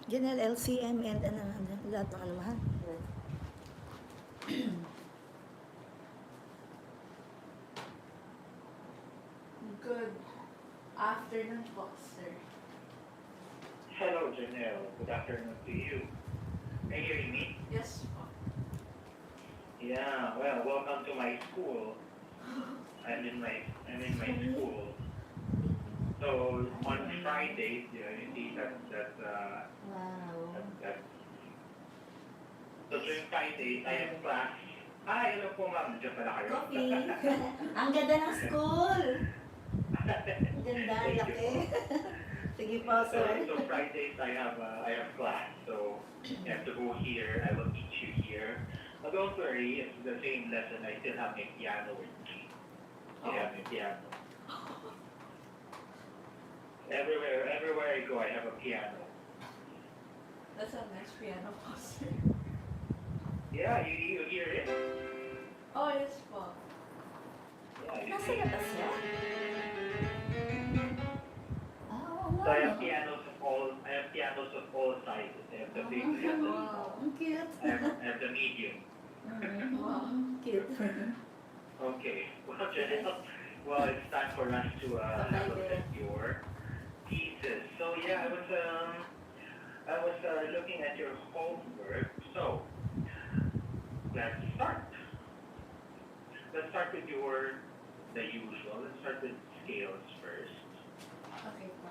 JanLCM and lahat ng ano ha. Good afternoon po, sir. Hello, Janelle. Good afternoon to you. Can you hear me? Yes po. Yeah. Well, welcome to my school. I'm in my school. So on Fridays, you see Wow. that. So during Fridays, I have class. Hi, hello po, ma'am. Diyan pala kayo. Coffee. Ang ganda ng school. Ang ganda, ang Thank laki. you. Sige po, sir. So Fridays I have class. So you have to go here. I will teach you here. But don't worry, it's the same lesson. I still have my piano with me. I have my piano. Everywhere I go, I have a piano. That's a nice piano po, sir. Yeah, you hear it. Oh, yes po. Yeah, you Nasa see it. labas siya? Oo So nga. I have pianos of all sizes. I have the big, I have the small. Wow, ang cute. I have the medium. Wow. Cute. Okay. Well, Janelle, well, it's time for us to have a look at your pieces. So yeah, I was looking at your homework. So let's start. Let's start with the usual. Let's start with scales first. Okay po.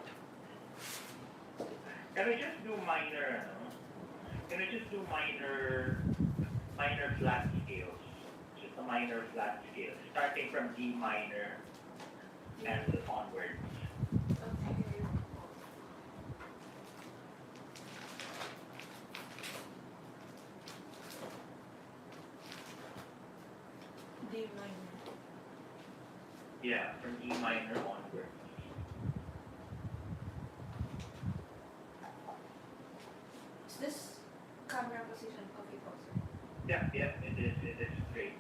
Can we just do minor? Can we just do minor flat scales? Just a minor flat scale, starting from D minor and onwards. Okay. D minor. Yeah, from D minor onwards. Is this camera position okay po, sir? Yeah, it is great.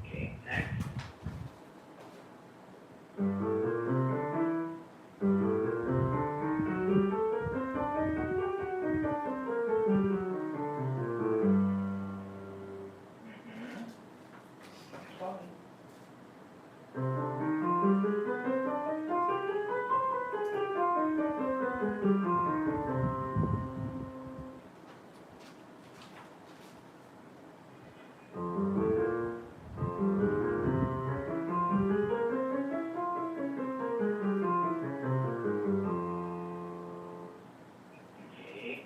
Okay, next. Okay.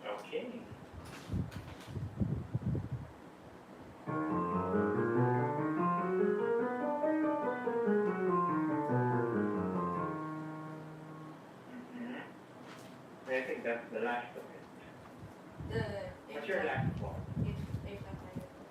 Okay. I think that's the last of it. The What's your last one? If not minor po.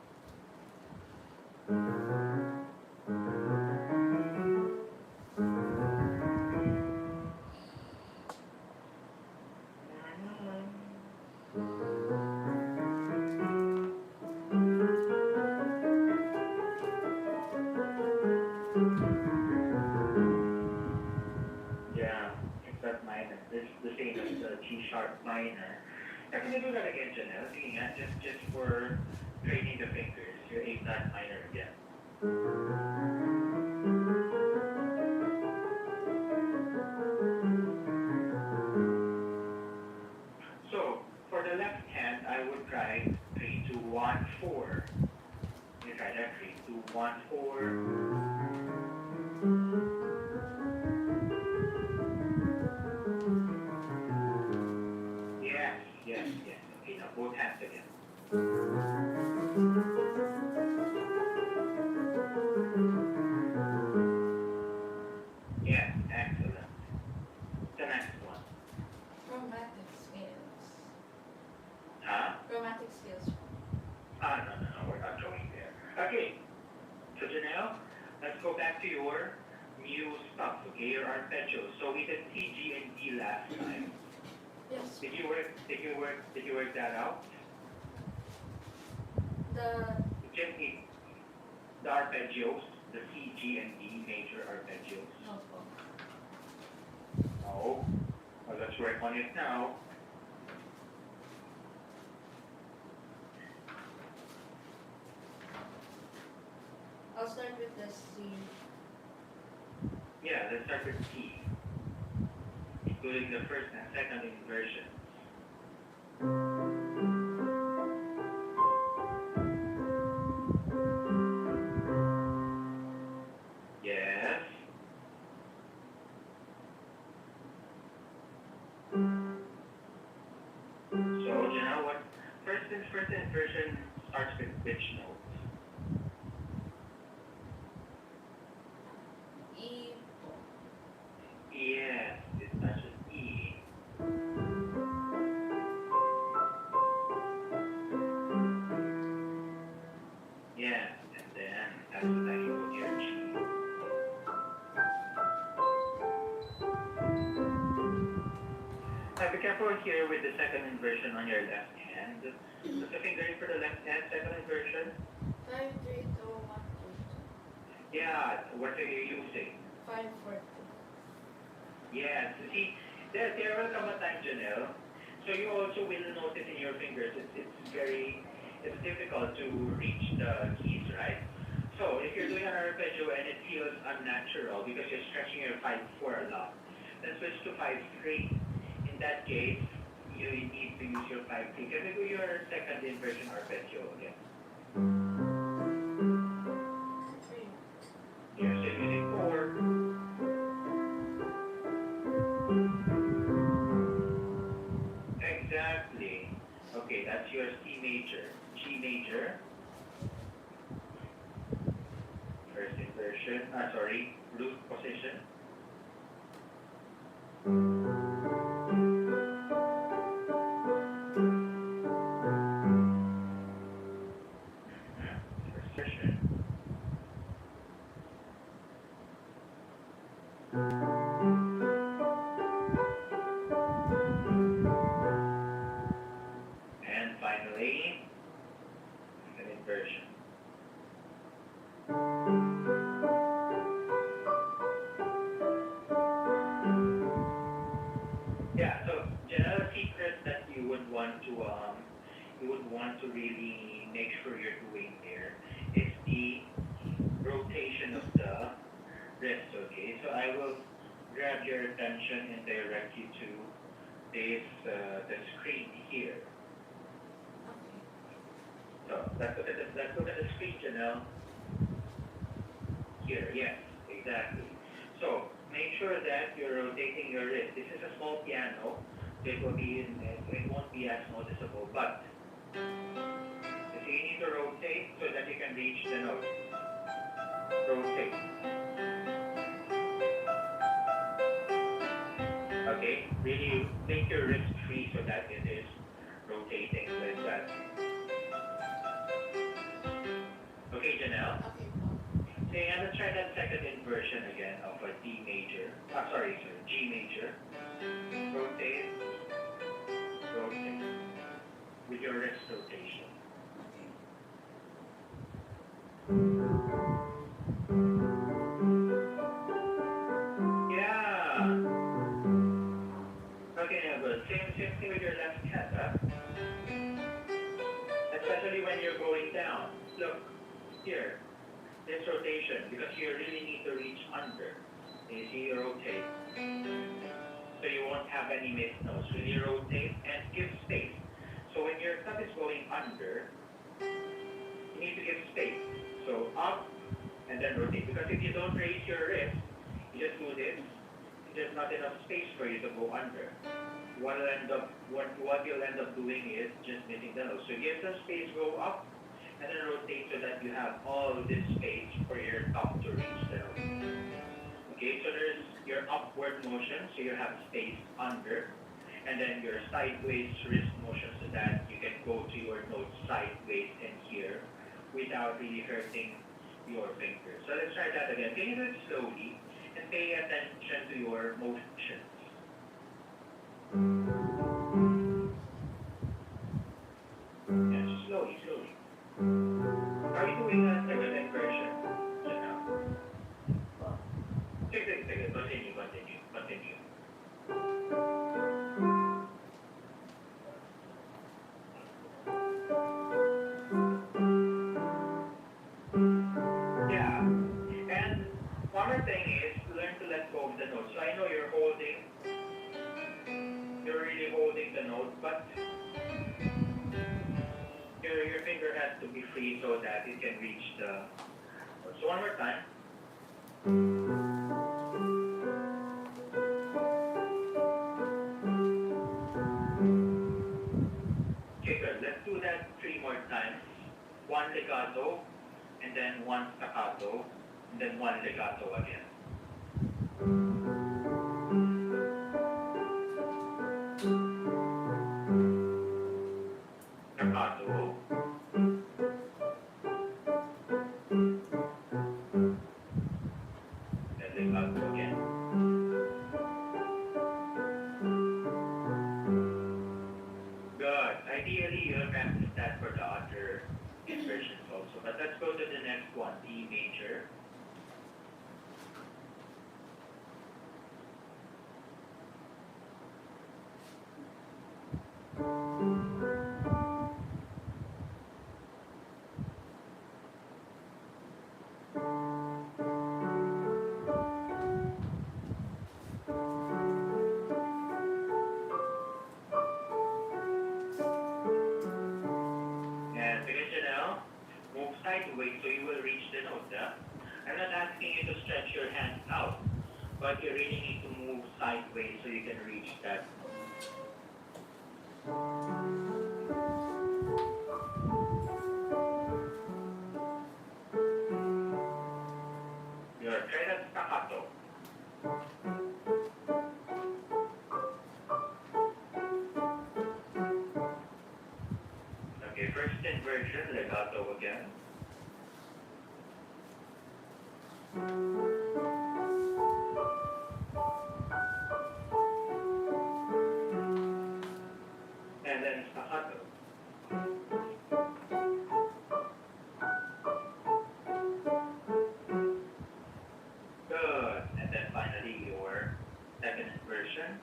Yeah, it's that minor. This is the same as the G sharp minor. I'm gonna do that again, Janelle. Sige nga, just for training the fingers. Your A flat minor again. So for the left hand, I would try 3, 2, 1, 4. You try that 3, 2, 1, 4. Yes. Okay, now both hands again. Let's go back to your new stuff, okay? Your arpeggios. So we did C, G, and D last time. Yes. Did you work that out? The Just need the arpeggios, the C, G, and D major arpeggios. Opo. No. Well, let's work on it now. I'll start with the C. Yeah, let's start with C, including the first and second inversion. Yes. So, you know what? First inversion starts with which note? E. Yes, it starts with E. Yes, and then that's the time you put your G. Now be careful here with the second inversion on your left hand. What's the fingering for the left hand, second inversion? 5, 3, 2, 1, 2. Yeah, what are you using? 5, 4, 2. Yes, see, there will come a time, Janelle. So you also will notice in your fingers, it's difficult to reach the keys, right? So if you're doing an arpeggio and it feels unnatural because you're stretching your 5-4 a lot, then switch to 5-3. In that case, you need to use your 5-3. Can we do your second inversion arpeggio again? 3. You're still using 4. Exactly. Okay, that's your C major. G major. First inversion. Root position. First inversion. And finally, an inversion. Yeah, so general secret that you would want to really make sure you're doing here is the rotation of the wrist, okay? So I will grab your attention and direct you to this, the screen here. Okay. So let's look at the screen, Janelle. Here, yes, exactly. So make sure that you're rotating your wrist. This is a small piano. It won't be as noticeable, but you see, you need to rotate so that you can reach the note. Rotate. Okay, really make your wrist free so that it is rotating like that. Okay, Janelle. Okay. Okay, and let's try that second inversion again of a D major. G major. Rotate. Rotate. With your wrist rotation. Yeah. Okay, now good. Same thing with your left hand, huh? Especially when you're going down. Look, here. This rotation, because you really need to reach under. You see, you rotate. So you won't have any missed notes. Really rotate and give space. So when your thumb is going under, you need to give space. So up and then rotate. Because if you don't raise your wrist, you just do this, there's not enough space for you to go under. What you'll end up doing is just missing the notes. So give some space, go up, and then rotate so that you have all this space for your thumb to reach the note. Okay, so there's your upward motion, so you have space under, and then your sideways wrist motion so that you can go to your notes sideways and here without really hurting your fingers. So let's try that again. again. Can you do it slowly and pay attention to your motions? Yes, slowly, slowly. Are you doing a second inversion? Just now. Sige. Continue. Yeah. And one more thing is learn to let go of the note. So I know you're really holding the note, but your finger has to be free so that it can reach the note. So one more time. Okay, good. Let's do that 3 more times. One legato, and then one staccato, and then one legato again. Staccato. Then legato again. Good. Ideally, you'll practice that for the other inversions also. But let's go to the next one, D major. And because now, move sideways so you will reach the note. Yeah? I'm not asking you to stretch your hands out, but you really need to move sideways so you can reach that Your try that staccato. Okay, first inversion, legato again. And then staccato. Good. And then finally your second inversion.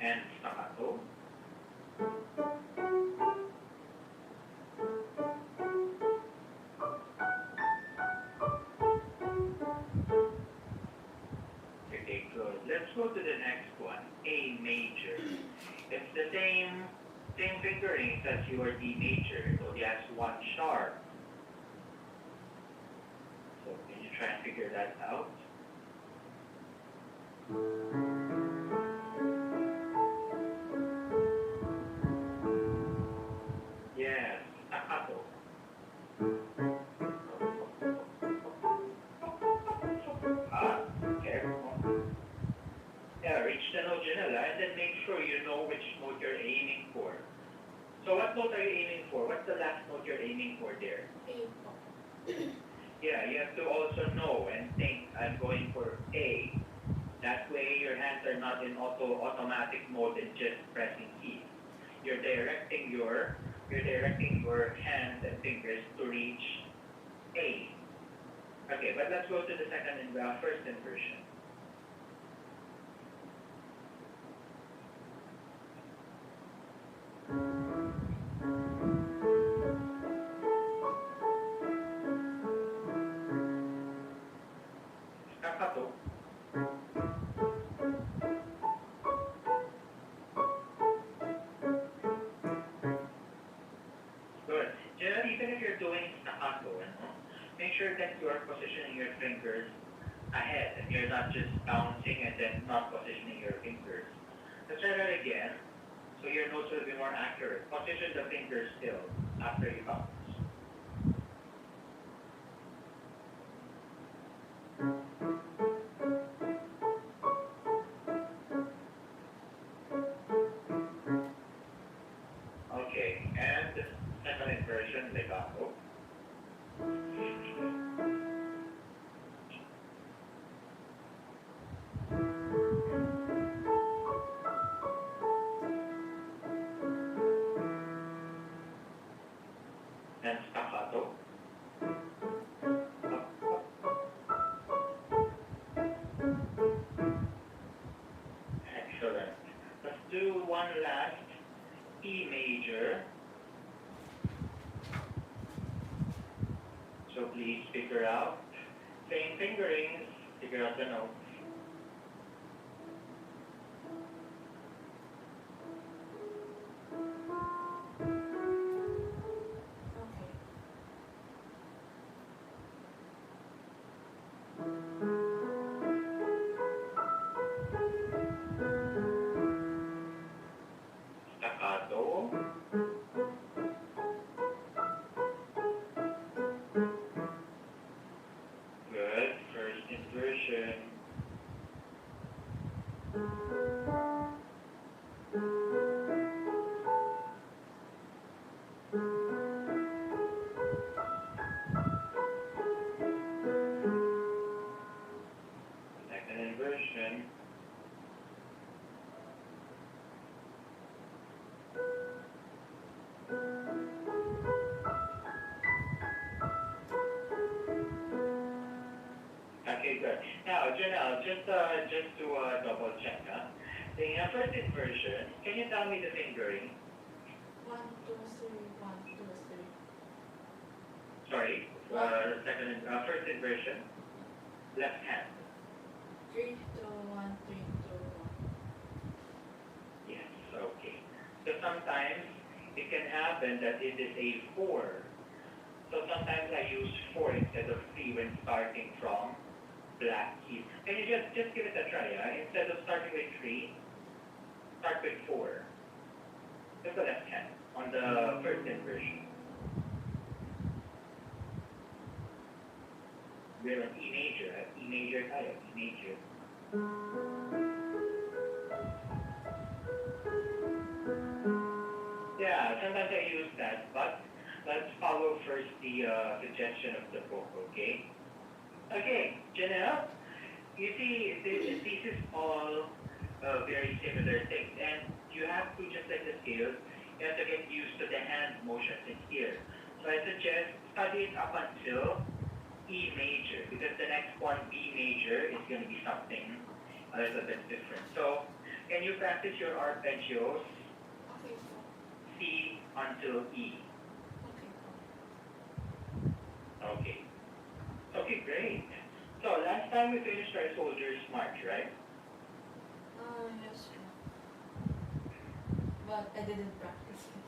And staccato. Okay, good. Let's go to the next one, A major. It's the same fingerings as your D major, so it has one sharp. So can you try and figure that out? Yes, staccato. Careful. Yeah, reach the note, Janela, and then make sure you know which note you're aiming for. So what note are you aiming for? What's the last note you're aiming for there? Yeah, you have to also know and think, I'm going for A. That way your hands are not in automatic mode and just pressing keys. You're directing your hands and fingers to reach A. Okay, but let's go to the first inversion. Staccato. Good. Generally, even if you're doing staccato, make sure that you are positioning your fingers ahead and you're not just bouncing and then not positioning your fingers. Let's try that again, so your notes will be more accurate. Position the fingers still after you bounce. one last E major. So please figure out. Same fingerings, figure out the notes. Staccato. Good. First inversion. Second inversion. Okay, good. Now, Janelle, just to double check, the first inversion, can you tell me the fingering? 1, 2, 3, 1, 2, 3. Sorry, first inversion, left hand. 3, 2, 1, 3, 2, 1. Yes, okay. So sometimes it can happen that it is a 4. So sometimes I use 4 instead of 3 when starting from black keys. Can you just give it a try? Instead of starting with 3, start with 4. Just the left hand on the first inversion. We're on E major. E major tayo. E major. Yeah, sometimes I use that, but let's follow first the suggestion of the book, okay? Okay, Janelle, you see, this is all very similar things, and you have to, just like the scales, you have to get used to the hand motions in here. So I suggest study it up until E major, because the next one, B major, is going to be something a little bit different. So, can you practice your arpeggios, Okay po. C until E? Okay po. Okay. Okay, great. So, last time we finished our Soldier's March, right? Yes po. But I didn't practice it.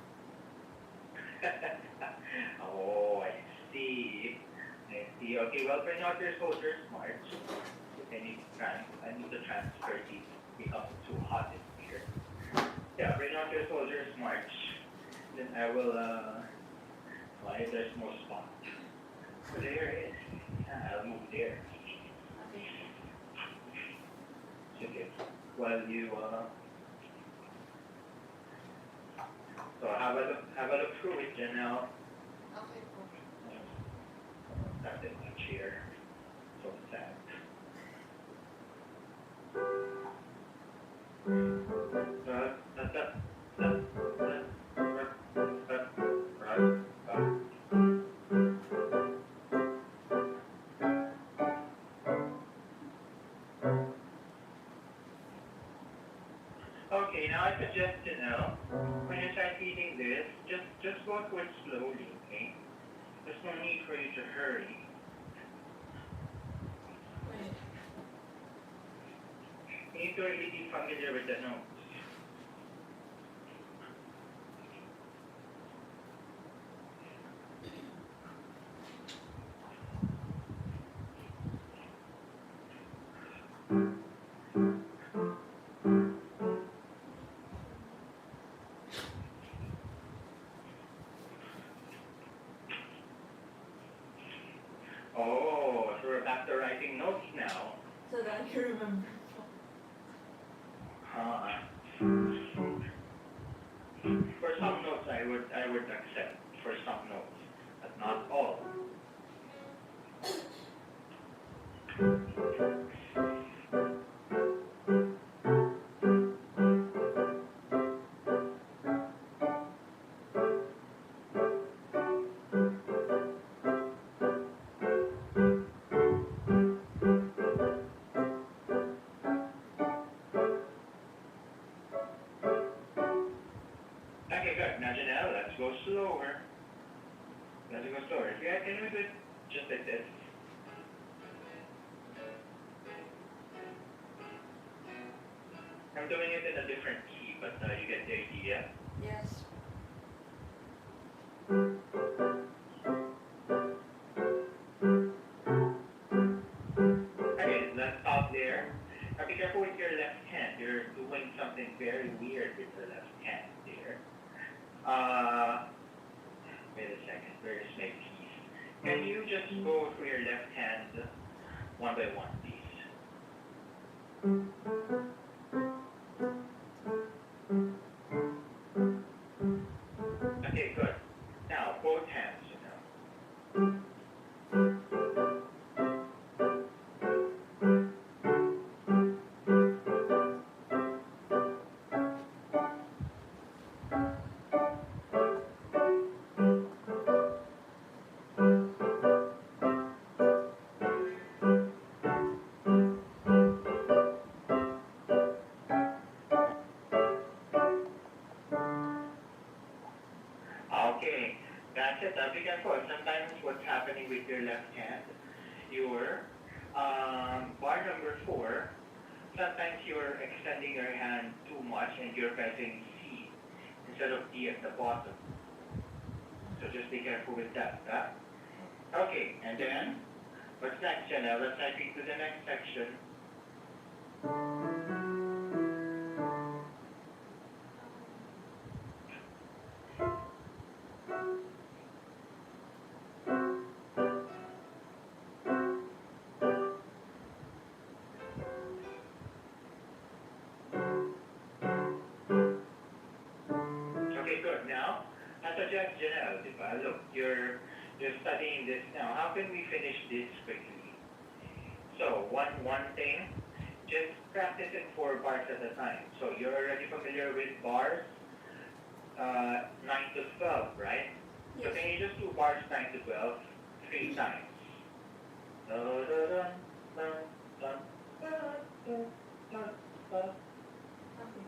Oh, I see. I see. Okay, well, bring out your Soldier's March. I need to transfer these because it's too hot in here. Yeah, bring out your Soldier's March. Then I will, if there's more spot. So there it is. Yeah, I'll move there. Okay. Okay. While you, so have a look through it, Janelle. Okay po. That's in my chair. So sad. Okay, now I suggest when you start reading this, just go through it slowly, okay? There's no need for you to hurry. Wait. You need to really be familiar with the notes. Oh, so we're back to writing notes now. So that you remember po. For some notes, I would accept. For some notes, but not all. Janelle, let's go slower. Let's go slower. If you can we do it just like this? I'm doing it in a different key, but you get the idea. Yes. Okay, let's stop there. Now be careful with your left hand. You're doing something very weird with your left hand there. Wait a second. Where is my keys? Can you just go through your left hand one by one, please? Okay, good. Now, both hands, you know. Okay, that's it. Now be careful. Sometimes what's happening with your left hand, your bar number 4, sometimes you're extending your hand too much and you're pressing C instead of D at the bottom. So just be careful with that. Huh? Okay, and then, what's next, Jenna? Let's type to the next section. Okay, good. Now, I suggest Janelle, look, you're studying this now. How can we finish this quickly? So, one thing, just practice it 4 bars at a time. So, you're already familiar with bars 9 to 12, right? Yes. So, can you just do bars 9 to 12 3 times? Dun, dun, dun, dun, dun, dun, dun, dun, dun. Okay.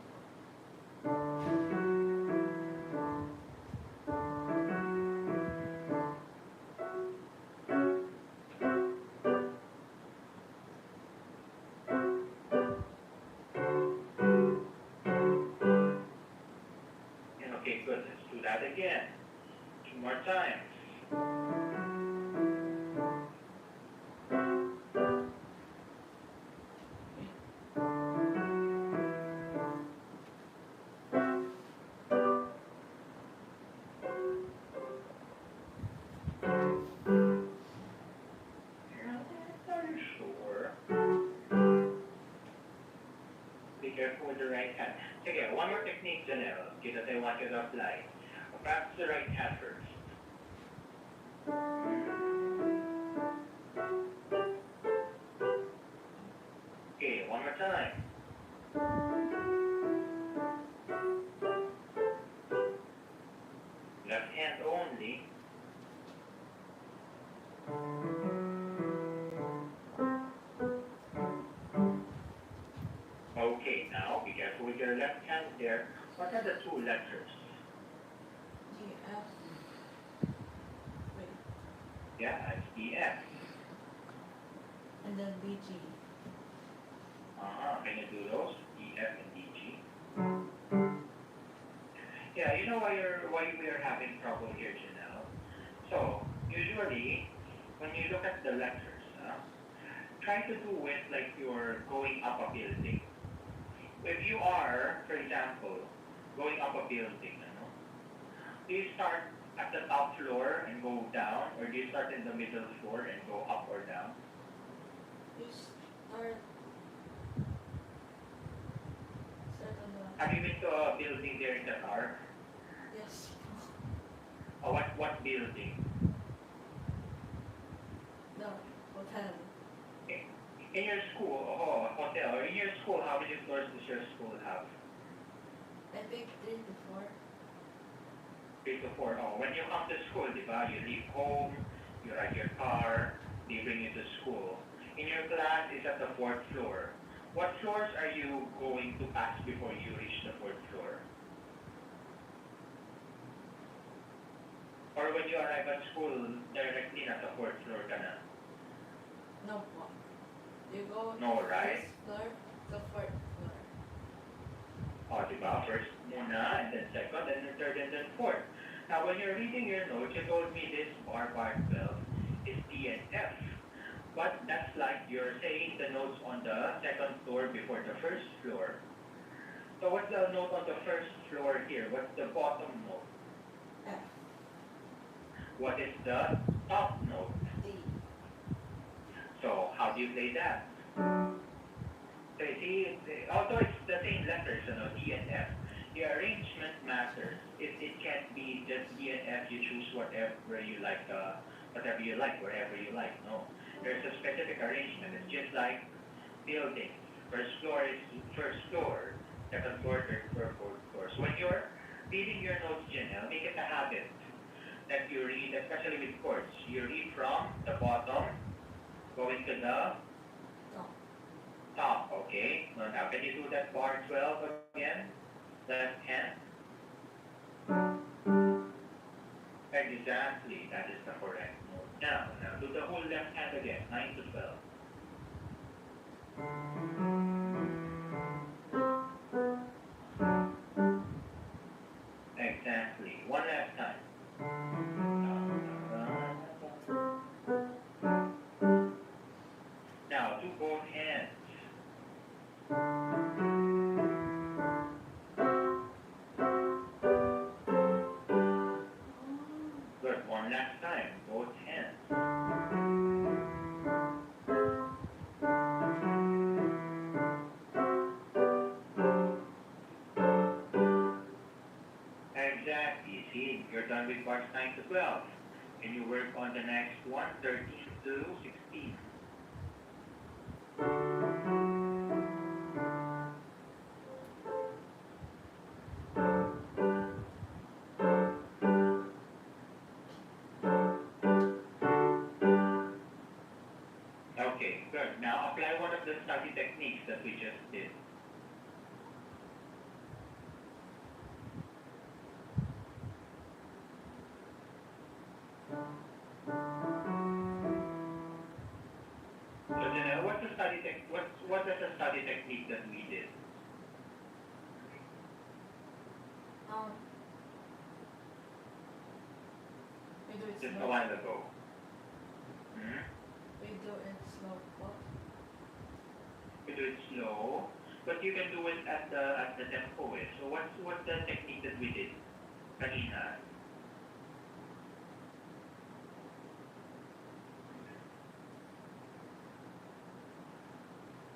Okay, good. Let's do that again. 2 more times. Are you sure? Be careful with the right hand. Okay, one more technique, Janelle, that I want you to apply. Practice the right hand first. Okay, one more time. Left hand only. Okay, now be careful with your left hand there. What are the 2 letters? GF. Wait. Yeah, it's EF. And then BG. Can you do those? EF and DG. Yeah, you know why we are having trouble here, Janelle? So, usually, when you look at the letters, try to do it like you're going up a building. If you are, for example, going up a building, do you start at the top floor and go down, or do you start in the middle floor and go up or down? You start on the... Have you been to a building there in Qatar? Yes. Oh, what building? No. Hotel. In your school, hotel, or in your school, how many floors does your school have? I think 3 to 4. 3 to 4. Oh, when you come to school, diba, you leave home, you ride your car, they bring you to school. In your class is at the 4th floor. What floors are you going to pass before you reach the 4th floor? when you arrive at school, directly nasa fourth floor ka na? No po. You go No, right? first floor to fourth floor. O, diba? First muna, and then second, and then third, and then fourth. Now, when you're reading your notes, you told me this bar 12 is D and F. But that's like you're saying the notes on the second floor before the first floor. So what's the note on the first floor here? What's the bottom note? F. What is the top note? D. So how do you play that? So you see, although it's the same letters, D and F, the arrangement matters. It can't be just D and F, you choose whatever you like, wherever you like. No. There's a specific arrangement. It's just like buildings. First floor is first floor, second floor, third floor, fourth floor. So when you're reading your notes, Janelle, make it a habit that you read, especially with chords. You read from the bottom, going to the top, okay? Now, can you do that bar 12 again? Left hand. Exactly, that is the correct note. Now do the whole left hand again, 9 to 12. Exactly, one last time. Now, do both hands. Good, one last time, both hands. Exactly, see, you're done with parts 9 to 12. Can you work on the next one, 13 to 16? Okay, good. Now apply one of the study techniques that we just did. So Janelle, what's the study what is the study technique that we did? We do it Just a slow. while ago. Hmm? We do it slow po. You do it slow, but you can do it at the tempo. So what's the technique that we did? Kanina.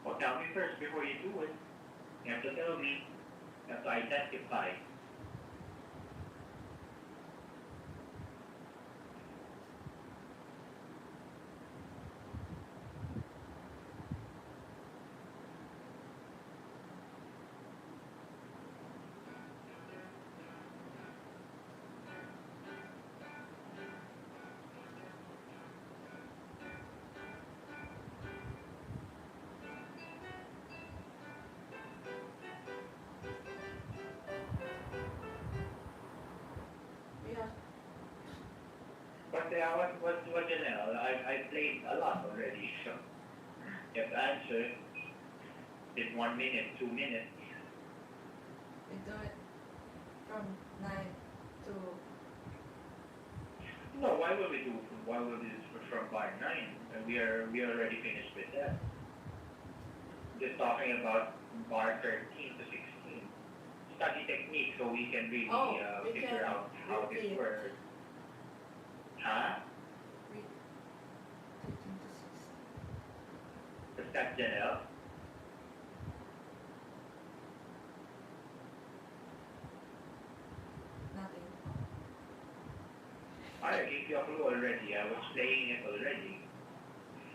Well, tell me first before you do it. You have to tell me. You have to identify. Yeah. But what Janelle? I played a lot already, so you have to answer in 1 minute, 2 minutes. We do it from 9 to No, why would we do from bar 9? And we already finished with that. Just talking about bar 13 to 16. Study technique so we can really we figure can out how this repeat. works. Huh? read 13 to 16. Is that Janelle? Nothing. I gave you a clue already. I was playing it already.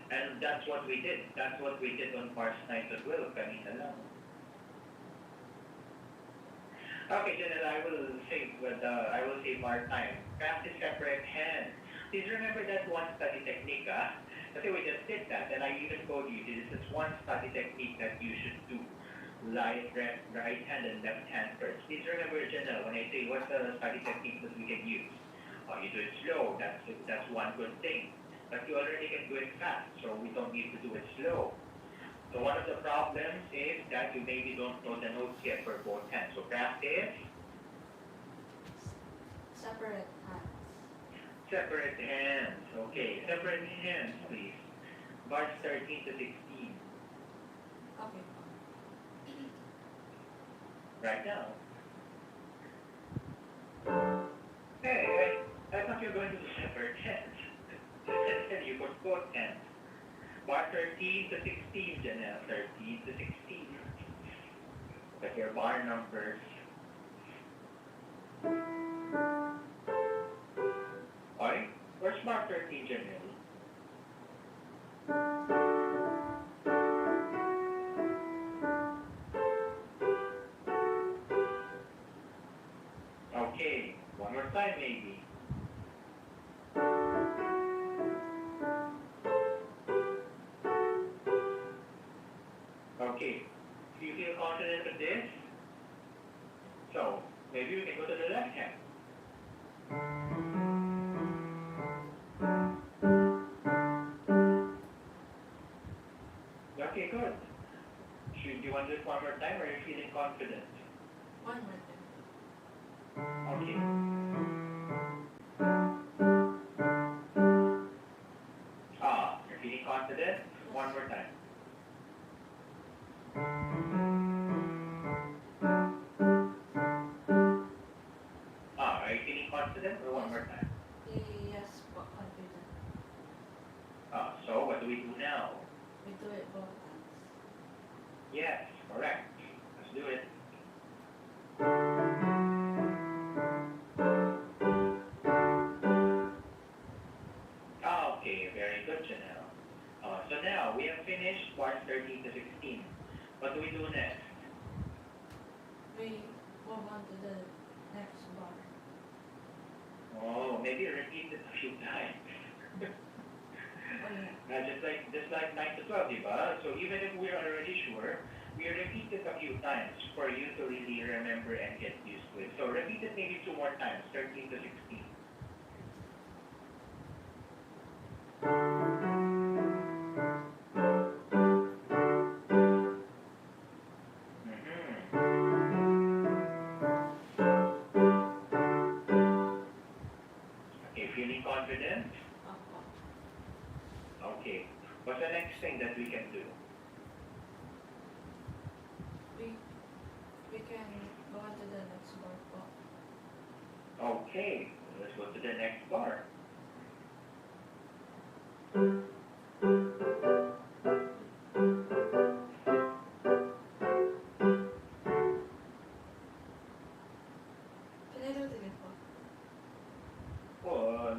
And that's what we did. That's what we did on parts 9 to 12. Kanina lang. Okay, Janelle, I will say part time. Practice separate hands. Please remember that one study technique, Kasi we just did that, and I even told you this is one study technique that you should do. Right hand and left hand first. Please remember, Janelle, when I say what's the study technique that we can use. Oh, you do it slow. That's one good thing. But you already can do it fast, so we don't need to do it slow. So one of the problems is that you maybe don't know the notes yet for both hands. So practice Separate hands. separate hands. Okay, separate hands, please. Bars 13 to 16. Okay. Right now. Hey, I thought you were going to do separate hands. Instead, you put both hands. Bar 13 to 16, Janelle. 13 to 16. Look at your bar numbers. Okay, where's bar 13, Janelle? Okay, one more time maybe. Okay, do you feel confident with this? So, maybe we can go to the left hand. Okay, good. Should you want this one more time, or are you feeling confident? One more time. Okay. You're feeling confident? One more time. Are you feeling confident, or one more time? Yes, but confident. So what do we do now? We do it both hands. Yes, correct. Let's do it. Okay, very good, Janelle. So now we have finished bars 13 to 16. What do we do next? We move on to the next bar. Oh, maybe repeat it a few times. Oh yeah. Just like 9 to 12, diba? So even if we're already sure, we repeat it a few times for you to really remember and get used to it. So repeat it maybe 2 more times, 13 to 16. Okay, feeling confident? Okay. What's the next thing that we can do? We can go on to the next bar po. Okay, let's go to the next bar. Can I do it again po?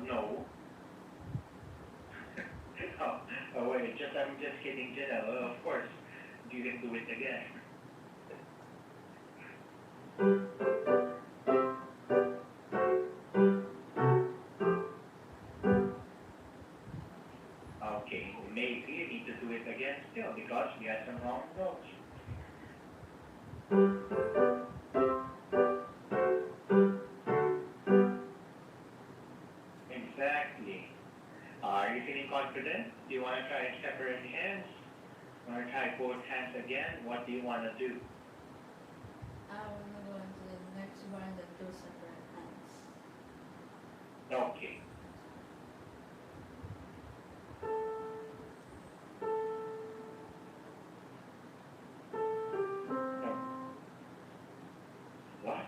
No. Wait, I'm just kidding, Janelle. Of course, you can do it again. Okay, maybe you need to do it again still because we had some wrong notes. Exactly. Are you feeling confident? Do you want to try separate hands? Want to try both hands again? What do you want to do? I want to go into the next bar and then do separate hands. Okay. What?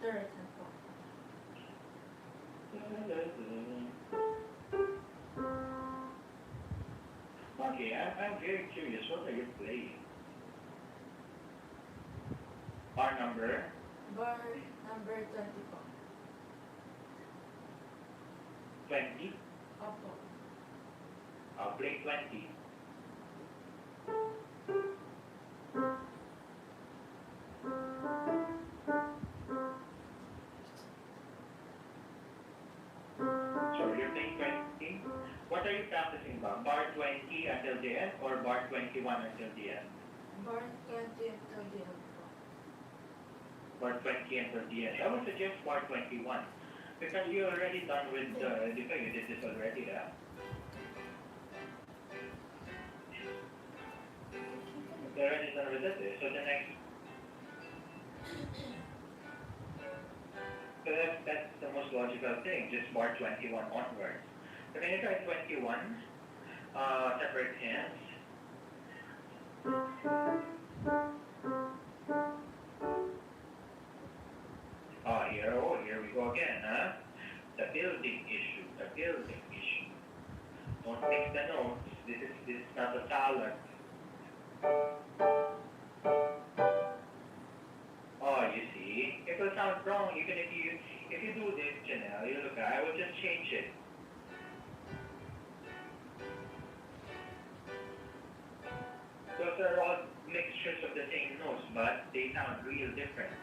Third hand po. Okay, I'm very curious. What are you playing? Bar number? Bar number 20 po. 20? Opo. I'll play 20. So you're playing 20? What are you practicing about? Bar 20 until the end or bar 21 until the end? Bar 20 until the end po. Bar 20 until the end. I would suggest bar 21 Because you're already done with you did this already, yeah? You're already done with it, so the next, so that's the most logical thing, just bar 21 onwards. So when you try 21, separate hands. Here we go again, huh? The building issue, the building issue. Don't mix the notes. This is not a salad. Oh, you see, it will sound wrong even if you do this, Janelle. You look, I will just change it. Those are all mixtures of the same notes, but they sound real different.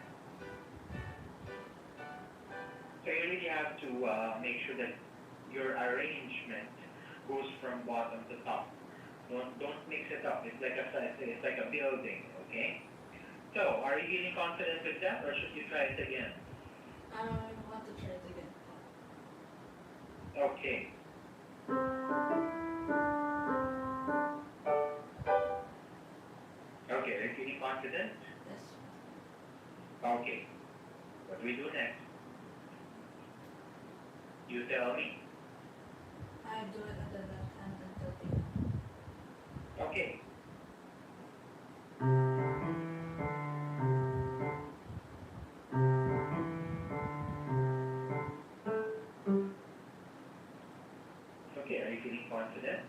So you really have to make sure that your arrangement goes from bottom to top. Don't mix it up. It's like a building, okay? So, are you feeling confident with that, or should you try it again? I want to try it again. Okay. Okay, are you feeling confident? Yes. Okay. What do we do next? You tell me. I do it on the left hand until the end. Okay. Okay, are you feeling confident?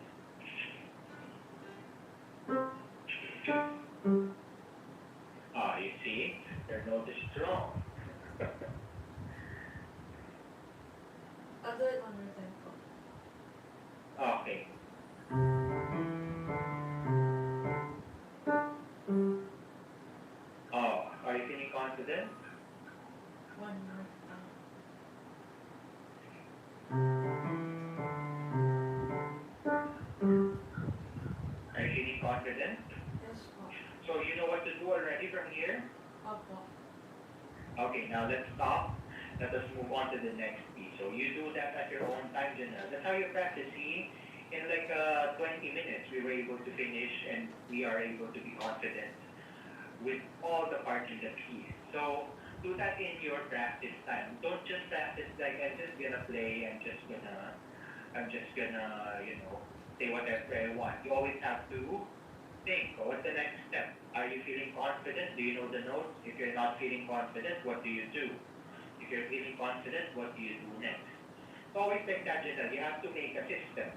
Ah, you see, their note is strong. I'll do it one more time. Okay. Oh, are you feeling confident? One more time. Are you feeling confident? Yes, po. So you know what to do already from here? Opo. Okay, now let's stop. Let us move on to the next piece. So you do that at your own time, Janelle. That's how you practice. See, in like 20 minutes, we were able to finish and we are able to be confident with all the parts in the piece. So do that in your practice time. Don't just practice like I'm just gonna play. I'm just gonna, say whatever I want. You always have to think. What's the next step? Are you feeling confident? Do you know the notes? If you're not feeling confident, what do you do? If you're feeling confident, what do you do next? It's always like that, Janelle. You have to make a system.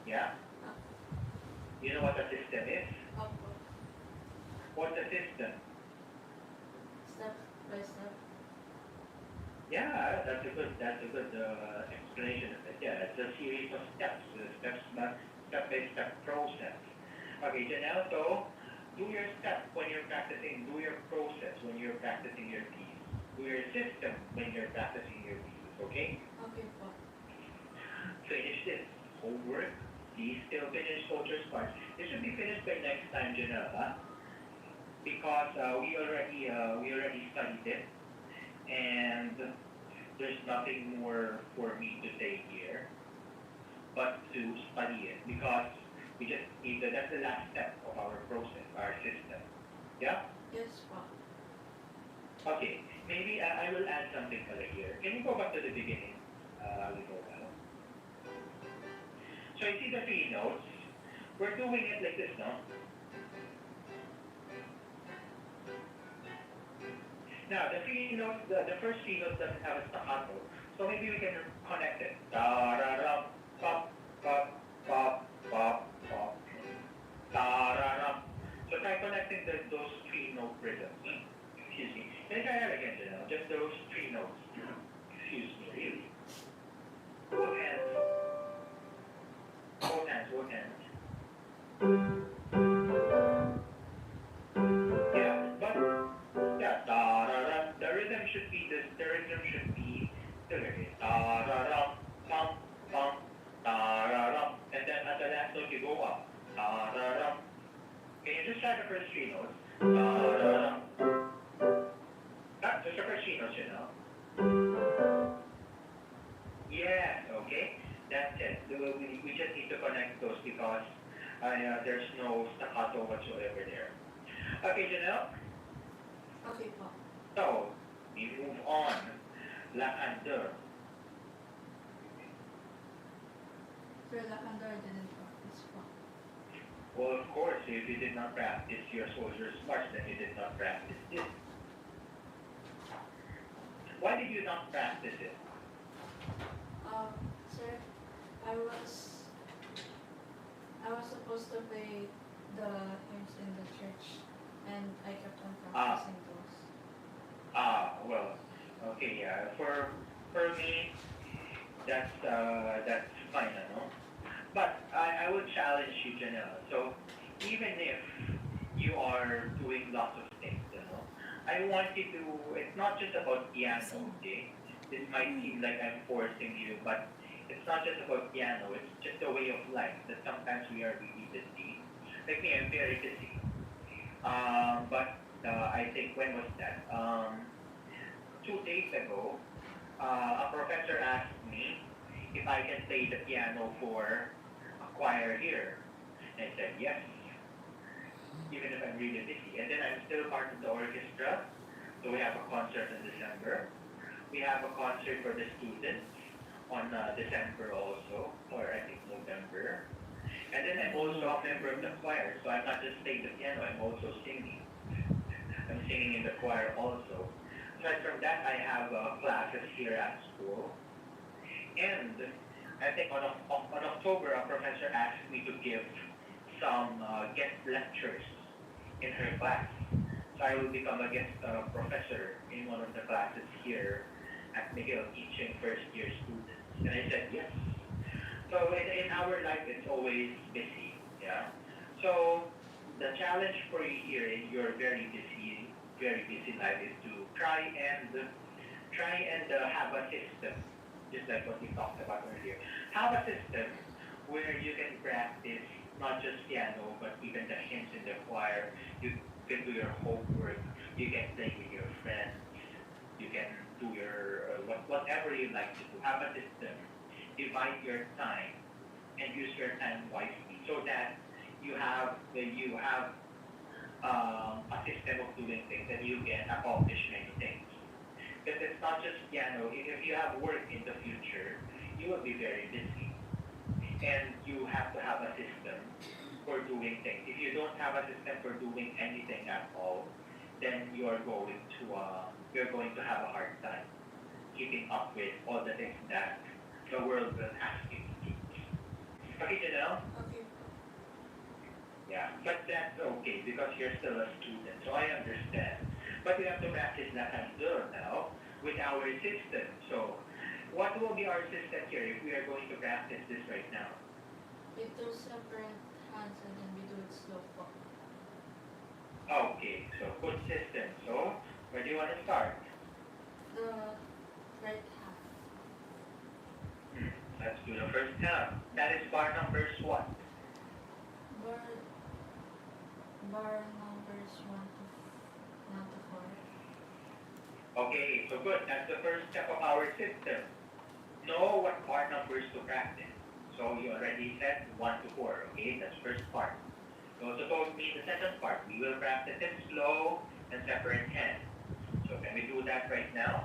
Yeah? You know what a system is? Opo. What's a system? Step by step. Yeah, that's a good explanation of it. Yeah, it's a series of steps, step-by-step process. Okay, Janelle, so do your step when you're practicing, do your process when you're practicing your piece. Do your system when you're practicing your pieces, okay? Okay, po. Finish this homework. Please still finish Coach's part. This should be finished by next time, Janelle, huh? Because we already studied it, and there's nothing more for me to say here, but to study it because we just need that's the last step of our process, our system. Yeah. Yes, po. Okay. Maybe I will add something over here. Can you go back to the beginning? We go now. So you see the three notes. We're doing it like this, no? Now, the three notes, the first three notes doesn't have a staccato, so maybe we can connect it. Da-ra-ram, pop, pop, pop, pop, pop, da-ra-ram. So try connecting those three note rhythms. Excuse me. Can I try that again, Janelle? Just those three notes. Excuse me, really. Both hands. Both hands, both hands. Yeah, but yeah, da-ra-ra. The rhythm should be da-ra-ram, pum, pum, da-ra-ram. And then at the last note you go up. Da-ra-ram. Can you just try the first three notes? Da-ra-ram. Ah, just the first three notes, you know. because there's no staccato whatsoever there. Okay, Janelle. Okay po. So, we move on. La Candeur. For the candor, I didn't practice po. Well, of course, if you did not practice your soldier's march, then you did not practice this. Why did you not practice it? Sir, I was supposed to play the hymns in the church, and I kept on practicing those. Well, okay, yeah. For me, that's fine, no? But I would challenge you, Janelle. So even if you are doing lots of things, I want you to. It's not just about piano, okay? This might seem like I'm forcing you, but it's not just about piano. It's just a way of life that sometimes we are really busy. Like me, I'm very busy. But I think when was that? 2 days ago, a professor asked me if I can play the piano for a choir here. And I said yes, even if I'm really busy. And then I'm still part of the orchestra. So we have a concert in December. We have a concert for the students on December also, or I think November. And then I'm also a member of the choir, so I'm not just playing the piano, I'm also singing. I'm singing in the choir also. Aside from that, I have classes here at school. And I think on October, a professor asked me to give some guest lectures in her class. So I will become a guest professor in one of the classes here at McGill, teaching first-year students. And I said yes. So in our life, it's always busy, yeah. So the challenge for you here in your very busy life is to try and have a system, just like what we talked about earlier. Have a system where you can practice not just piano, but even the hymns in the choir. You can do your homework. You can play with your friends. You can do your whatever you like to do. Have a system. Divide your time and use your time wisely so that you have a system of doing things and you can accomplish many things. Because it's not just piano. If you have work in the future, you will be very busy. And you have to have a system for doing things. If you don't have a system for doing anything at all, then you're going to have a hard time keeping up with all the things that the world will ask you to do. Okay, Janelle? Okay. Yeah, but that's okay because you're still a student, so I understand. But we have to practice La Candeur now with our system. So, what will be our system here if we are going to practice this right now? We do separate hands and then we do it slow po. Okay, so good system. So, where do you want to start? The right half. Let's do the first half. That is bar numbers what? Bar numbers 1 to 4. Okay, so good. That's the first step of our system. Know what bar numbers to practice. So you already said 1 to 4. Okay, that's first part. You also told me the second part. We will practice it slow and separate hands. So can we do that right now?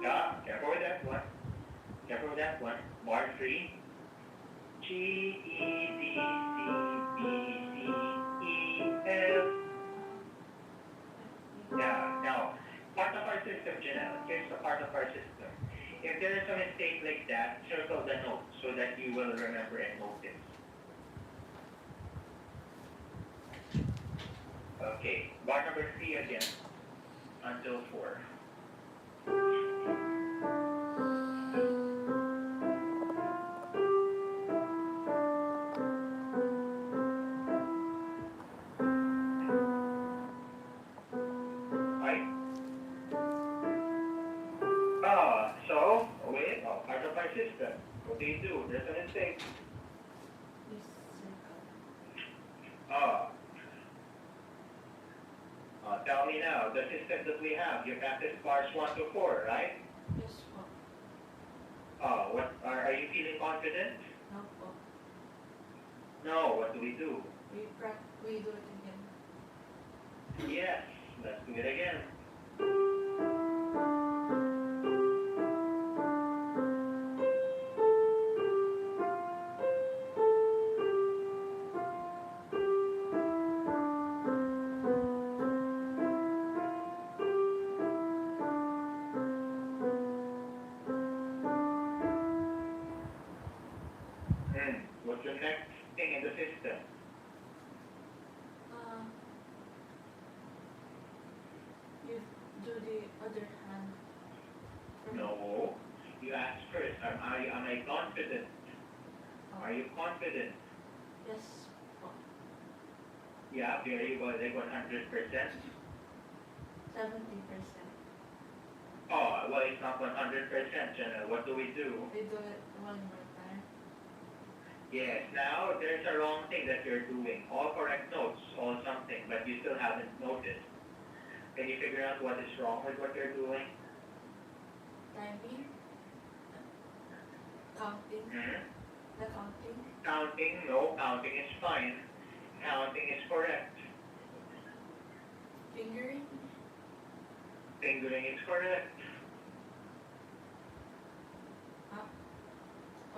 Yeah, careful with that one. Careful with that one. Bar 3. G, E, D, C, B, C, E, F. Yeah, now, part of our system, Janelle, here's the part of our system. If there is a mistake like that, circle the note so that you will remember and notice. Okay, bar number 3 again, until 4. Part of What do you do? There's a mistake. This circle. Oh. Tell me now, the system that we have, you practice bars 1 to 4, right? Yes po. What are you feeling confident? No po. No, what do we do? We do it again. Yes, let's do it again. What's the next thing in the system? You do the other hand. No. You ask first, am I confident? Are you confident? Yes po. Yeah, very well, like 100%. 70%. Oh, well, it's not 100%, Janelle. What do we do? We do it one more time. Yes, now there's a wrong thing that you're doing. All correct notes, all something, but you still haven't noticed. Can you figure out what is wrong with what you're doing? Timing. Counting. Hmm? The counting. Counting, no, counting is fine. Counting is correct. Fingering. Fingering is correct.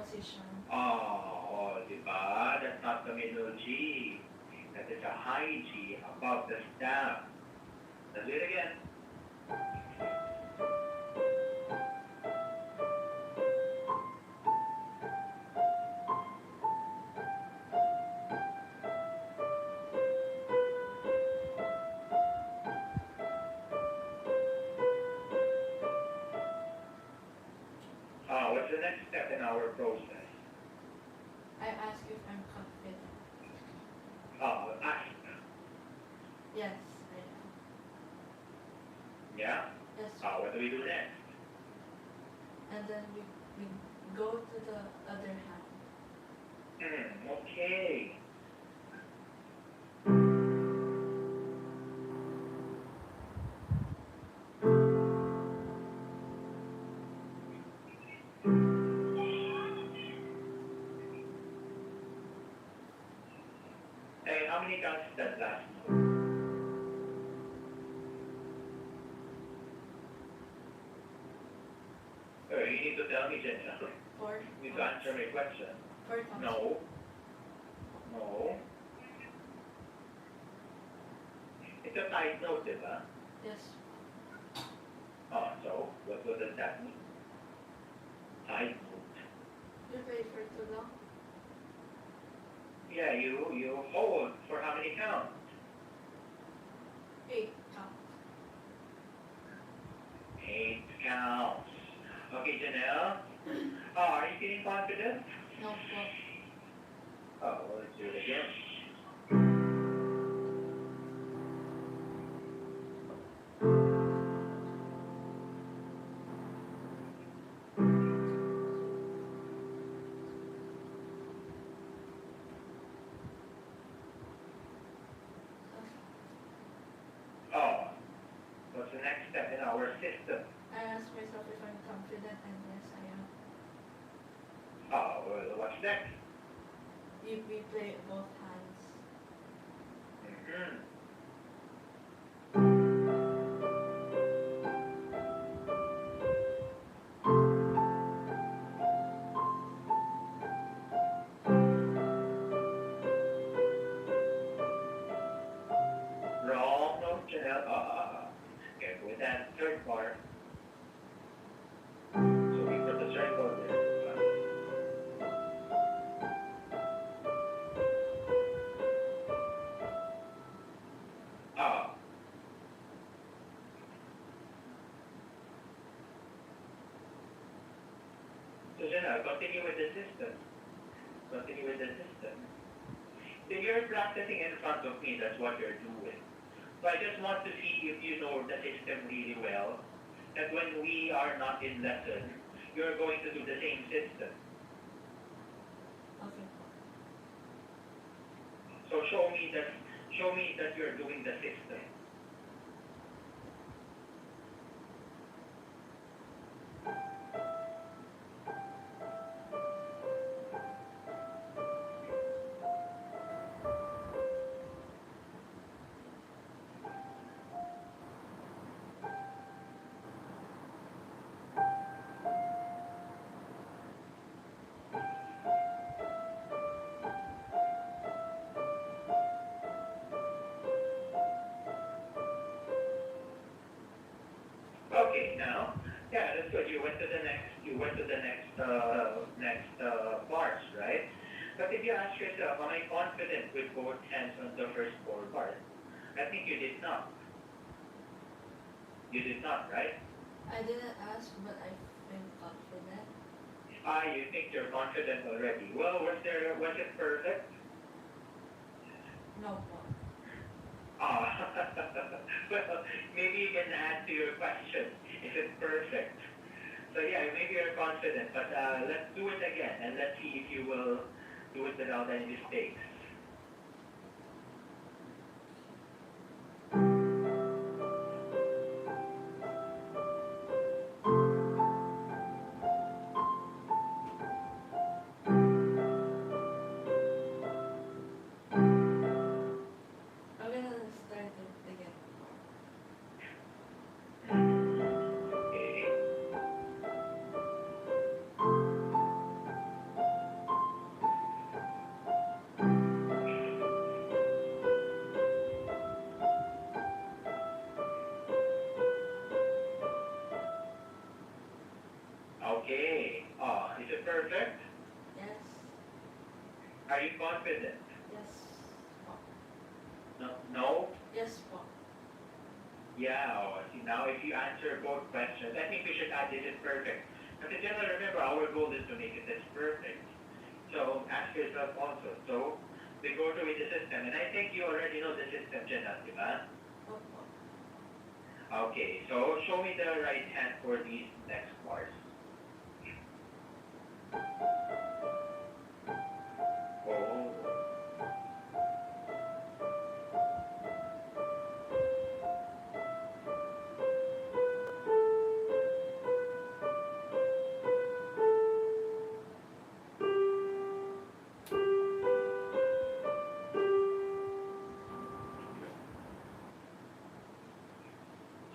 Position. Oh, diba? That's not the middle G. That is a high G above the staff. Let's do it again. What's the next step in our process? I ask if I'm confident. Ask. Yes, I am. Yeah? Yes. What do we do next? And then we go to the other hand. Okay. Hey, how many counts is that last note? You need to tell me, Jenna. Four. You need to answer my question. 4 counts. No. No. It's a tight note, diba? Yes. So what does that mean? Tight note. You play for too long? Yeah, you hold for how many counts? 8 counts. 8 counts. Okay, Janelle. Are you feeling confident? No po. Well, let's do it again. What's the next step in our system? I ask myself if I'm confident, and yes, I am. Well, what's next? We play both hands. Wrong note, Janelle. Careful with that third bar. So we put the circle there. So Janelle, continue with the system. Continue with the system. So you're practicing in front of me, that's what you're doing. So I just want to see if you know the system really well, that when we are not in lesson, you're going to do the same system. So show me that you're doing the system. Okay, now, yeah, that's good. You went to the next bars, right? But if you ask yourself, am I confident with both hands on the first four bars? I think you did not. You did not, right? I didn't ask, but I feel confident. You think you're confident already. Well, was it perfect? No po. Ah, well, maybe you can add to your question. Is it perfect? So yeah, maybe you're confident, but let's do it again and let's see if you will do it without any mistakes. I'm gonna start it again. Okay. Okay. Is it perfect? Yes. Are you confident? Yes po. No? No? Yes po. Yeah. See, now if you answer both questions, I think we should add this is perfect. But in general, remember, our goal is to make it as perfect. So ask yourself also. So we go through with the system, and I think you already know the system, Jenna, di ba? Opo. Okay, so show me the right hand for these next bars. Oh.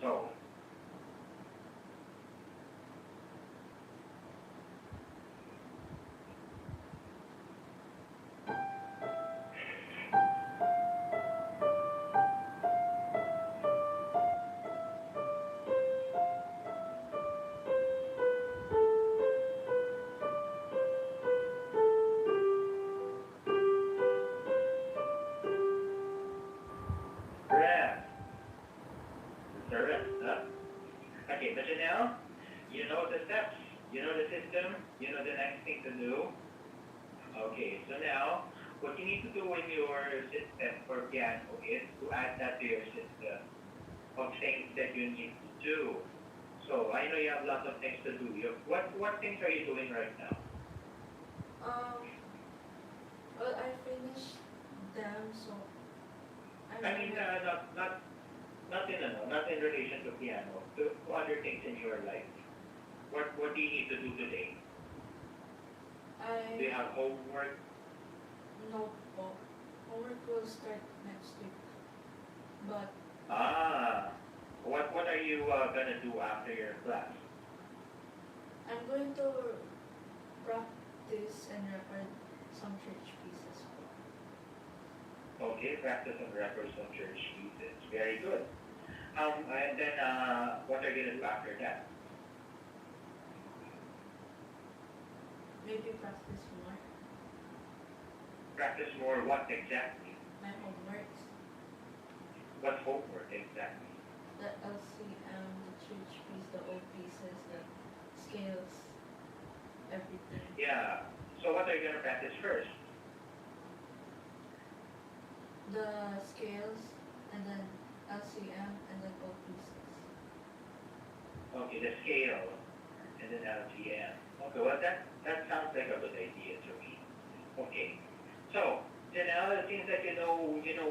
So, rest. The rest, huh? Okay, but now, you know the steps, you know the system, you know the next thing to do. Okay, so now, what you need to do in your system for piano is to add that to your system of things that you need to do. So, I know you have lots of things to do. What things are you doing right now? Well, I finished them, so I'm I mean, not in relation to piano, to other things in your life. What do you need to do today? Do you have homework? No po. Homework will start next week. But What are you gonna do after your class? I'm going to practice and record some church pieces po. Okay, practice and record some church pieces. Very good. And then what are you gonna do after that? Maybe practice more. Practice more what exactly? My homeworks. What homework exactly? The LCM, the church piece, the old pieces, the scales, everything. Yeah. So what are you gonna practice first? The scales, and then LCM, and then old pieces. Okay, the scale and then LGM. Okay, well that sounds like a good idea to me. Okay. So Janelle, it seems like you know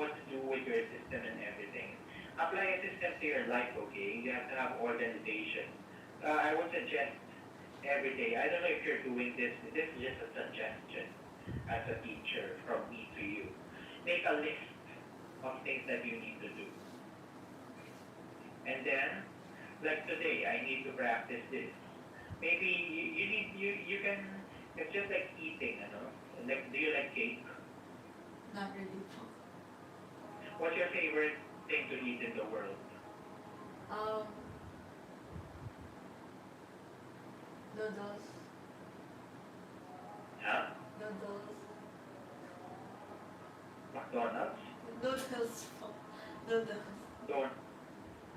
what to do with your system and everything. Apply a system to your life, okay? You have to have organization. I would suggest every day. I don't know if you're doing this. This is just a suggestion as a teacher from me to you. Make a list of things that you need to do. And then, like today, I need to practice this. Maybe you can, it's just like eating, you know? Like, do you like cake? Not really po. What's your favorite thing to eat in the world? Um, noodles. Huh? Noodles. McDonald's? Noodles po. Noodles. Don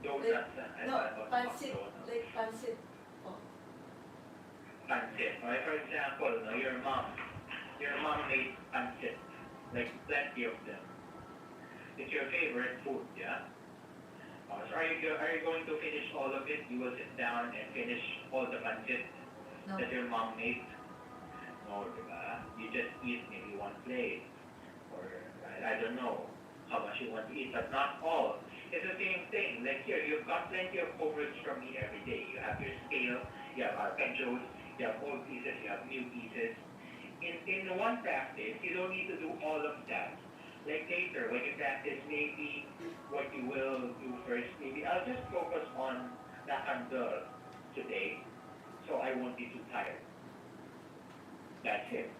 donuts? I No, thought pancit. McDonald's. Like pancit po. Pancit. Okay, for example, no, your mom made pancit, like plenty of them. It's your favorite food, yeah? So are you going to finish all of it? You will sit down and finish all the pancit No. that your mom made? No, diba? You just eat maybe one plate, or I don't know how much you want to eat, but not all. It's the same thing. Like here, you've got plenty of homeworks from me every day. You have your scale, you have arpeggios, you have old pieces, you have new pieces. In one practice, you don't need to do all of that. Like later, when you practice, maybe what you will do first, maybe I'll just focus on the handle today, so I won't be too tired. That's it.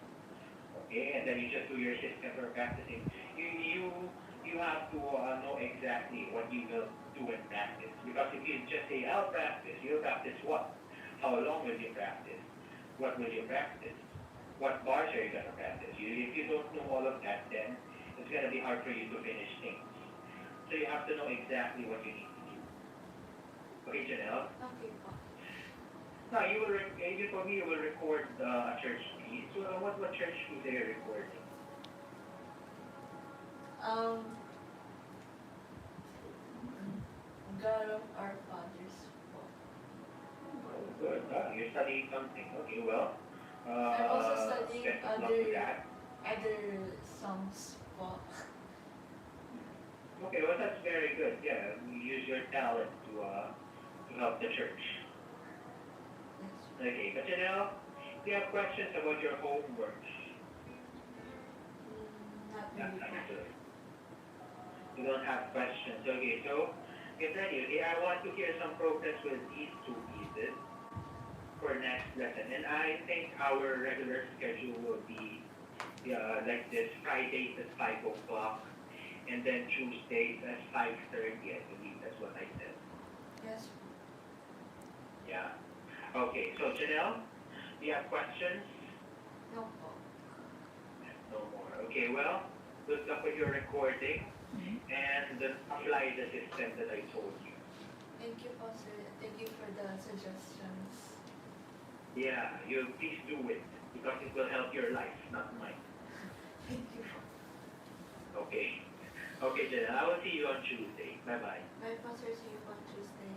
Okay, and then you just do your system for practicing. You have to know exactly what you will do in practice. Because if you just say, I'll practice, you'll practice what? How long will you practice? What will you practice? What bars are you going to practice? If you don't know all of that, then it's going to be hard for you to finish things. So you have to know exactly what you need to do. Okay, Janelle? Okay po. Now, you told me you will record a church piece. So, what church piece are you recording? God of our fathers po. Oh, good. You're studying something. Okay, well. I'm also studying best of luck with that. other songs po. Okay, well, that's very good. Yeah, you use your talent to help the church. Yes. Okay, but Janelle, do you have questions about your homework? Not That's really po. understood. You don't have questions. Okay, so get ready. Okay, I want to hear some progress with these two pieces for next lesson. And I think our regular schedule will be like this: Fridays at 5 o'clock, and then Tuesdays at 5:30. I believe that's what I said. Yes. Yeah. Okay. So Janelle, do you have questions? No po. No more. Okay. Well, good luck with your recording and apply the system that I told you. Thank you po, sir. Thank you for the suggestions. Yeah. You please do it because it will help your life, not mine. Thank you po. Okay. Okay, Janelle. I will see you on Tuesday. Bye bye. Bye po, sir. See you po on Tuesday.